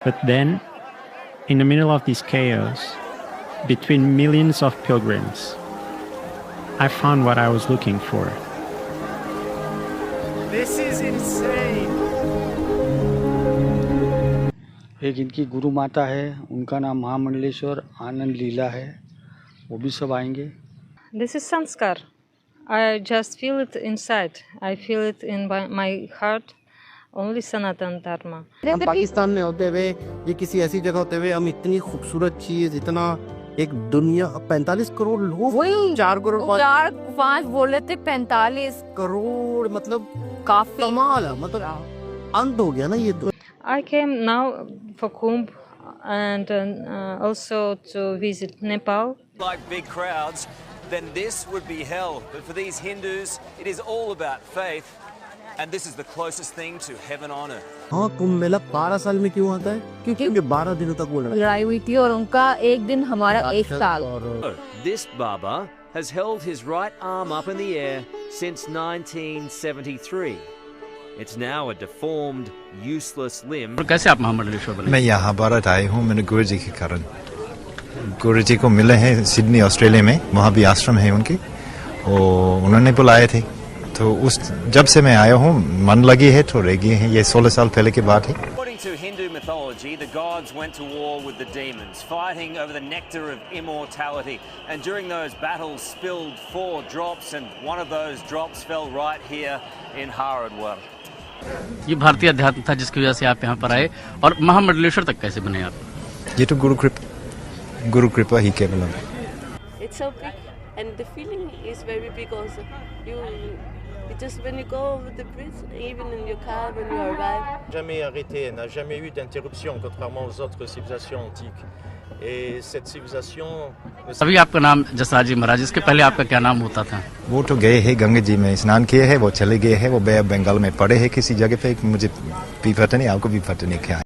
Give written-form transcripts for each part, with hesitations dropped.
But then, in the middle of this chaos, between millions of pilgrims, I found what I was looking for. This is insane. एक इनकी गुरु माता है, उनका नाम महामंडलेश्वर आनंद लीला है, वो भी सब आएंगे। This is Sanskar. I just feel it inside. I feel it in my heart. Only Sanatan Dharma. हम पाकिस्तान में होते हुए ये किसी ऐसी जगह होते हुए हम इतनी खूबसूरत चीज, इतना एक दुनिया 45 करोड़ लोग, वही 4 करोड़ 4-5 बोले थे 45 करोड़, मतलब काफी कमाल है, मतलब अंत हो गया ना ये तो। I came now for Kumbh and also to visit Nepal. Like big crowds, then this would be hell. But for these Hindus, it is all about faith. And this is the closest thing to heaven on earth. हाँ, कुंभ मेला 12 साल में क्यों आता है? क्योंकि 12 दिनों तक वो लड़ाई हुई थी और उनका एक दिन हमारा एक साल। This Baba has held his right arm up in the air since 1973. It's now a deformed, useless limb. कैसे आप महामंडलेश्वर बने? मैं यहाँ भारत आए हूँ मैंने गुरु जी के कारण। गुरु जी को मिले हैं सिडनी ऑस्ट्रेलिया में, वहाँ भी आश्रम है उनके, और उन्होंने बुलाए थे, तो उस जब से मैं आया हूँ मन लगी है तो रह गई है। ये 16 साल पहले की बात है। According to Hindu mythology, the gods went to war with the demons, fighting over the nectar of immortality. And during those battles, spilled 4 drops, and one of those drops fell right here in Haridwar. ये भारतीय अध्यात्म था जिसकी वजह से आप यहाँ पर आए, और महामंडलेश्वर तक कैसे बने आप? ये तो गुरु कृपा ही केवल है। It's so big, and the feeling is very big also. You just when you go over the bridge, even in your car when you arrive. Jamais arrêté, n'a jamais eu d'interruption, contrairement aux autres civilisations antiques. Et cette civilisation. अभी आपका नाम जसराज जी महाराज, इसके पहले आपका क्या नाम होता था? वो तो गए हैं गंगा जी में स्नान किए हैं, वो चले गए हैं, वो बे बंगाल में पड़े हैं किसी जगह पे, मुझे भी पता नहीं, आपको भी पता नहीं क्या।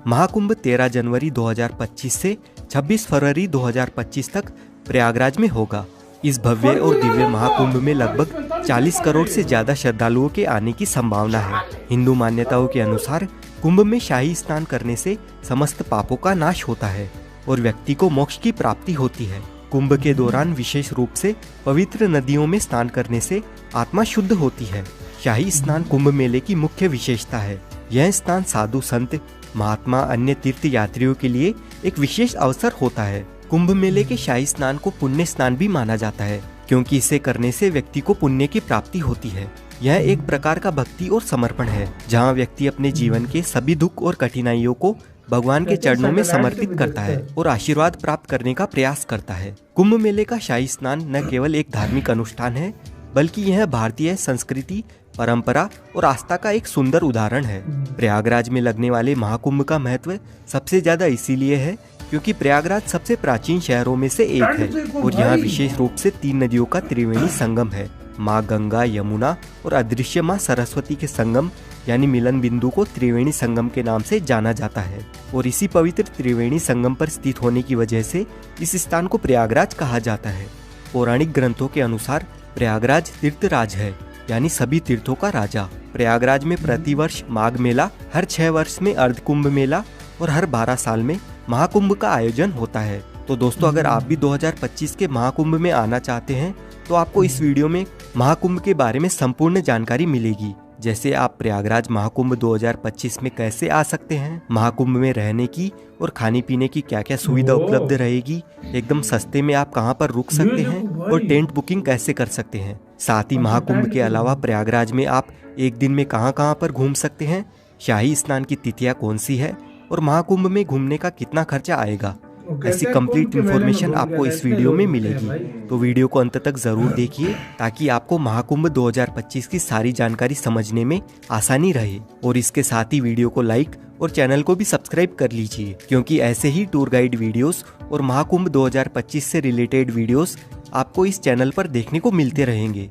महाकुंभ 13 जनवरी 2025 से 26 फरवरी 2025 तक प्रयागराज में होगा। इस भव्य और दिव्य महाकुंभ में लगभग 40 करोड़ से ज्यादा श्रद्धालुओं के आने की संभावना है। हिंदू मान्यताओं के अनुसार कुंभ में शाही स्नान करने से समस्त पापों का नाश होता है और व्यक्ति को मोक्ष की प्राप्ति होती है। कुंभ के दौरान विशेष रूप से पवित्र नदियों में स्नान करने से आत्मा शुद्ध होती है। शाही स्नान कुंभ मेले की मुख्य विशेषता है। यह स्नान साधु संत, महात्मा, अन्य तीर्थ यात्रियों के लिए एक विशेष अवसर होता है। कुंभ मेले के शाही स्नान को पुण्य स्नान भी माना जाता है, क्योंकि इसे करने से व्यक्ति को पुण्य की प्राप्ति होती है। यह एक प्रकार का भक्ति और समर्पण है, जहां व्यक्ति अपने जीवन के सभी दुख और कठिनाइयों को भगवान के चरणों में समर्पित करता है और आशीर्वाद प्राप्त करने का प्रयास करता है। कुंभ मेले का शाही स्नान न केवल एक धार्मिक अनुष्ठान है, बल्कि यह भारतीय संस्कृति, परंपरा और आस्था का एक सुंदर उदाहरण है। प्रयागराज में लगने वाले महाकुंभ का महत्व सबसे ज्यादा इसीलिए है क्योंकि प्रयागराज सबसे प्राचीन शहरों में से एक है और यहाँ विशेष रूप से 3 नदियों का त्रिवेणी संगम है। माँ गंगा, यमुना और अदृश्य माँ सरस्वती के संगम यानी मिलन बिंदु को त्रिवेणी संगम के नाम से जाना जाता है और इसी पवित्र त्रिवेणी संगम पर स्थित होने की वजह से इस स्थान को प्रयागराज कहा जाता है। पौराणिक ग्रंथों के अनुसार प्रयागराज तीर्थराज है, यानी सभी तीर्थों का राजा। प्रयागराज में प्रतिवर्ष माघ मेला, हर 6 वर्ष में अर्ध कुंभ मेला और हर 12 साल में महाकुंभ का आयोजन होता है। तो दोस्तों, अगर आप भी 2025 के महाकुंभ में आना चाहते हैं तो आपको इस वीडियो में महाकुंभ के बारे में संपूर्ण जानकारी मिलेगी, जैसे आप प्रयागराज महाकुंभ 2025 में कैसे आ सकते हैं, महाकुंभ में रहने की और खाने पीने की क्या क्या सुविधा उपलब्ध रहेगी, एकदम सस्ते में आप कहां पर रुक सकते हैं और टेंट बुकिंग कैसे कर सकते हैं। साथ ही महाकुंभ के अलावा प्रयागराज में आप एक दिन में कहां पर घूम सकते हैं, शाही स्नान की तिथियां कौन सी है और महाकुंभ में घूमने का कितना खर्चा आएगा, ऐसी कंप्लीट इन्फॉर्मेशन आपको इस वीडियो में मिलेगी। तो वीडियो को अंत तक जरूर देखिए ताकि आपको महाकुंभ 2025 की सारी जानकारी समझने में आसानी रहे। और इसके साथ ही वीडियो को लाइक और चैनल को भी सब्सक्राइब कर लीजिए, क्योंकि ऐसे ही टूर गाइड वीडियोस और महाकुंभ 2025 से रिलेटेड वीडियोस आपको इस चैनल पर देखने को मिलते रहेंगे।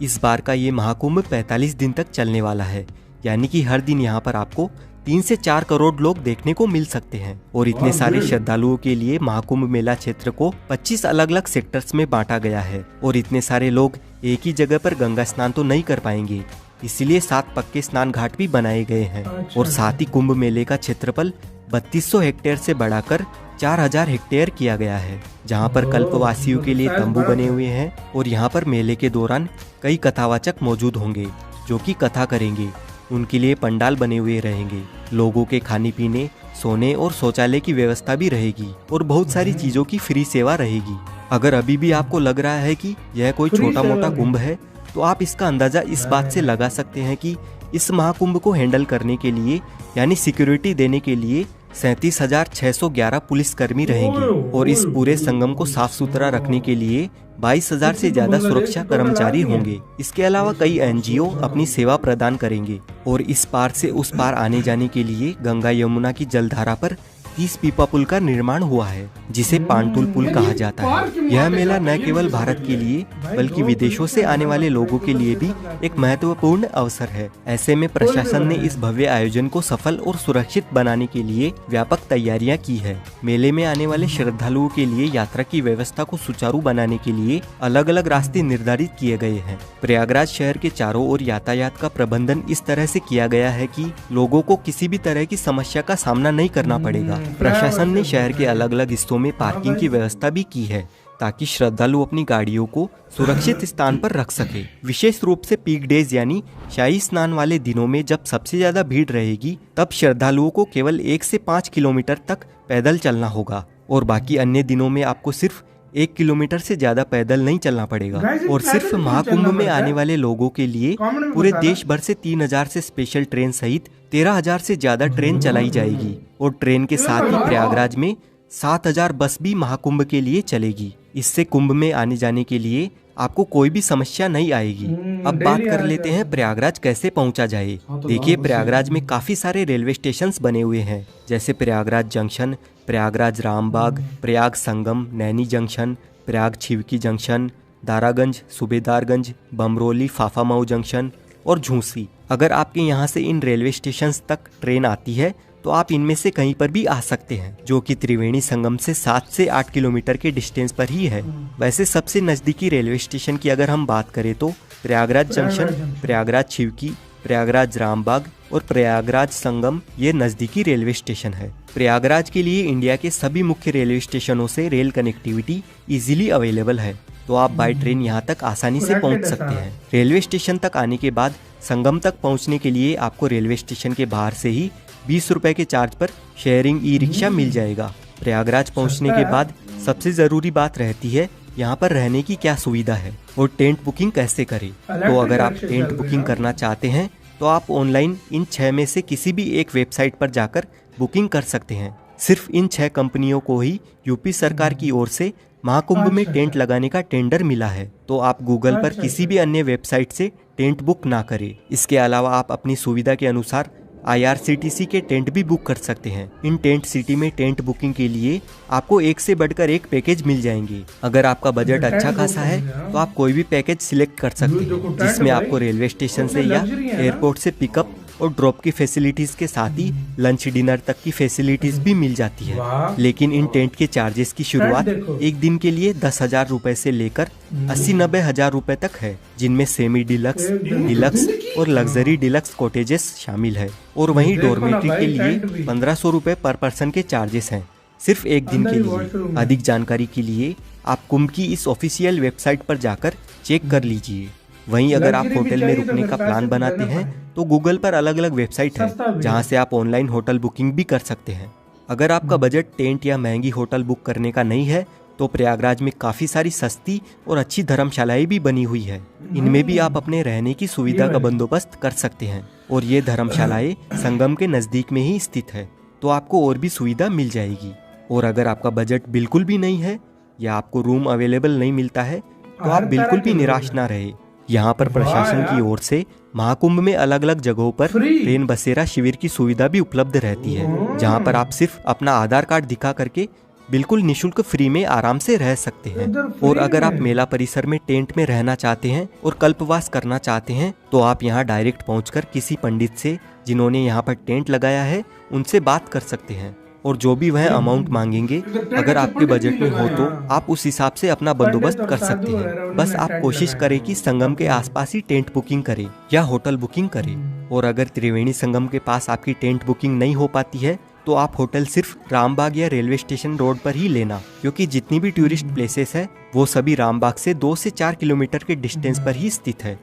इस बार का ये महाकुंभ 45 दिन तक चलने वाला है, यानी कि हर दिन यहाँ पर आपको 3 से 4 करोड़ लोग देखने को मिल सकते हैं। और इतने सारे श्रद्धालुओं के लिए महाकुंभ मेला क्षेत्र को 25 अलग अलग सेक्टर्स में बांटा गया है। और इतने सारे लोग एक ही जगह पर गंगा स्नान तो नहीं कर पाएंगे, इसलिए 7 पक्के स्नान घाट भी बनाए गए हैं। और साथ ही कुंभ मेले का क्षेत्रफल 3200 हेक्टेयर से बढ़ाकर 4000 हेक्टेयर किया गया है, जहां पर कल्पवासियों के लिए तंबू बने हुए हैं। और यहां पर मेले के दौरान कई कथावाचक मौजूद होंगे जो कि कथा करेंगे। उनके लिए पंडाल बने हुए रहेंगे। लोगों के खाने पीने, सोने और शौचालय की व्यवस्था भी रहेगी और बहुत सारी चीजों की फ्री सेवा रहेगी। अगर अभी भी आपको लग रहा है कि यह कोई छोटा मोटा कुंभ है, तो आप इसका अंदाजा इस बात से लगा सकते हैं कि इस महाकुंभ को हैंडल करने के लिए यानी सिक्योरिटी देने के लिए 37,611 पुलिसकर्मी रहेंगे। और इस पूरे संगम को साफ सुथरा रखने के लिए 22,000 से ज्यादा सुरक्षा कर्मचारी होंगे। इसके अलावा कई एनजीओ अपनी सेवा प्रदान करेंगे। और इस पार से उस पार आने जाने के लिए गंगा यमुना की जलधारा पर 30 पीपा पुल का निर्माण हुआ है, जिसे पांटुल पुल कहा जाता है। यह मेला न केवल भारत के लिए बल्कि विदेशों से आने वाले लोगों के लिए भी एक महत्वपूर्ण अवसर है। ऐसे में प्रशासन ने इस भव्य आयोजन को सफल और सुरक्षित बनाने के लिए व्यापक तैयारियां की है। मेले में आने वाले श्रद्धालुओं के लिए यात्रा की व्यवस्था को सुचारू बनाने के लिए अलग अलग रास्ते निर्धारित किए गए हैं। प्रयागराज शहर के चारों ओर यातायात का प्रबंधन इस तरह से किया गया है कि लोगों को किसी भी तरह की समस्या का सामना नहीं करना पड़ेगा। प्रशासन ने शहर के अलग अलग हिस्सों में पार्किंग की व्यवस्था भी की है, ताकि श्रद्धालु अपनी गाड़ियों को सुरक्षित स्थान पर रख सके। विशेष रूप से पीक डेज यानी शाही स्नान वाले दिनों में जब सबसे ज्यादा भीड़ रहेगी, तब श्रद्धालुओं को केवल 1 से 5 किलोमीटर तक पैदल चलना होगा। और बाकी अन्य दिनों में आपको सिर्फ 1 किलोमीटर से ज्यादा पैदल नहीं चलना पड़ेगा। और सिर्फ महाकुंभ में आने वाले लोगों के लिए पूरे देश भर से 3000 से स्पेशल ट्रेन सहित 13,000 से ज्यादा ट्रेन चलाई जाएगी। और ट्रेन के साथ ही प्रयागराज में 7,000 बस भी महाकुंभ के लिए चलेगी। इससे कुंभ में आने जाने के लिए आपको कोई भी समस्या नहीं आएगी। अब बात कर लेते हैं प्रयागराज कैसे पहुंचा जाए। देखिए, प्रयागराज में काफी सारे रेलवे स्टेशंस बने हुए हैं, जैसे Prayagraj junction, Prayagraj Rambagh, Prayag Sangam, Naini junction, Prayag Chheoki junction, Daraganj, Subedarganj, Bamrauli, Phaphamau junction और झूसी। अगर आपके यहाँ से इन रेलवे स्टेशंस तक ट्रेन आती है तो आप इनमें से कहीं पर भी आ सकते हैं, जो कि त्रिवेणी संगम से 7 से 8 किलोमीटर के डिस्टेंस पर ही है। वैसे सबसे नजदीकी रेलवे स्टेशन की अगर हम बात करें तो प्रयागराज जंक्शन, प्रयागराज छिवकी, प्रयागराज रामबाग और प्रयागराज संगम ये नजदीकी रेलवे स्टेशन है। प्रयागराज के लिए इंडिया के सभी मुख्य रेलवे स्टेशनों से रेल कनेक्टिविटी इजीली अवेलेबल है, तो आप बाय ट्रेन यहाँ तक आसानी से पहुँच सकते हैं। रेलवे स्टेशन तक आने के बाद संगम तक पहुँचने के लिए आपको रेलवे स्टेशन के बाहर से ही 20 रुपए के चार्ज पर शेयरिंग ई रिक्शा मिल जाएगा। प्रयागराज पहुंचने के बाद सबसे जरूरी बात रहती है यहाँ पर रहने की क्या सुविधा है और टेंट बुकिंग कैसे करें। तो अगर आप टेंट बुकिंग करना चाहते हैं तो आप ऑनलाइन इन 6 में से किसी भी एक वेबसाइट पर जाकर बुकिंग कर सकते हैं। सिर्फ इन 6 कंपनियों को ही यूपी सरकार की ओर से महाकुंभ में टेंट लगाने का टेंडर मिला है, तो आप गूगल पर किसी भी अन्य वेबसाइट से टेंट बुक ना करें। इसके अलावा आप अपनी सुविधा के अनुसार IRCTC के टेंट भी बुक कर सकते हैं। इन टेंट सिटी में टेंट बुकिंग के लिए आपको एक से बढ़कर एक पैकेज मिल जाएंगे। अगर आपका बजट अच्छा खासा है तो आप कोई भी पैकेज सिलेक्ट कर सकते हैं, जिसमें आपको रेलवे स्टेशन से या एयरपोर्ट से पिकअप और ड्रॉप की फैसिलिटीज के साथ ही लंच डिनर तक की फैसिलिटीज भी मिल जाती है। लेकिन इन टेंट के चार्जेस की शुरुआत एक दिन के लिए 10,000 रुपए से लेकर 80-90 हजार रुपए तक है, जिनमें सेमी डिलक्स, डिलक्स और लग्जरी डिलक्स कॉटेजेस शामिल है। और वहीं डॉर्मेट्री के लिए 1500 रुपए पर पर्सन के चार्जेस हैं, सिर्फ एक दिन के लिए। अधिक जानकारी के लिए आप कुंभ की इस ऑफिशियल वेबसाइट पर जाकर चेक कर लीजिए। वहीं अगर आप होटल में रुकने का प्लान बनाते हैं तो गूगल पर अलग अलग वेबसाइट है, जहां से आप ऑनलाइन होटल बुकिंग भी कर सकते हैं। अगर आपका बजट टेंट या महंगी होटल बुक करने का नहीं है तो प्रयागराज में काफ़ी सारी सस्ती और अच्छी धर्मशालाएं भी बनी हुई है। इनमें भी आप अपने रहने की सुविधा का बंदोबस्त कर सकते हैं। और ये धर्मशालाएं संगम के नज़दीक में ही स्थित है, तो आपको और भी सुविधा मिल जाएगी। और अगर आपका बजट बिल्कुल भी नहीं है या आपको रूम अवेलेबल नहीं मिलता है तो आप बिल्कुल भी निराश ना रहे। यहाँ पर प्रशासन की ओर से महाकुंभ में अलग अलग जगहों पर रेन बसेरा शिविर की सुविधा भी उपलब्ध रहती है, जहाँ पर आप सिर्फ अपना आधार कार्ड दिखा करके बिल्कुल निशुल्क फ्री में आराम से रह सकते हैं। और अगर आप मेला परिसर में टेंट में रहना चाहते हैं और कल्पवास करना चाहते हैं तो आप यहाँ डायरेक्ट पहुंचकर किसी पंडित से जिन्होंने यहाँ पर टेंट लगाया है उनसे बात कर सकते हैं और जो भी वह अमाउंट मांगेंगे अगर आपके बजट में हो तो आप उस हिसाब से अपना बंदोबस्त कर सकते हैं। बस आप कोशिश करें कि संगम के आसपास ही टेंट बुकिंग करें या होटल बुकिंग करें। और अगर त्रिवेणी संगम के पास आपकी टेंट बुकिंग नहीं हो पाती है तो आप होटल सिर्फ रामबाग या रेलवे स्टेशन रोड पर ही लेना, क्योंकि जितनी भी टूरिस्ट प्लेसेस है वो सभी रामबाग से 2 से 4 किलोमीटर के डिस्टेंस पर ही स्थित है।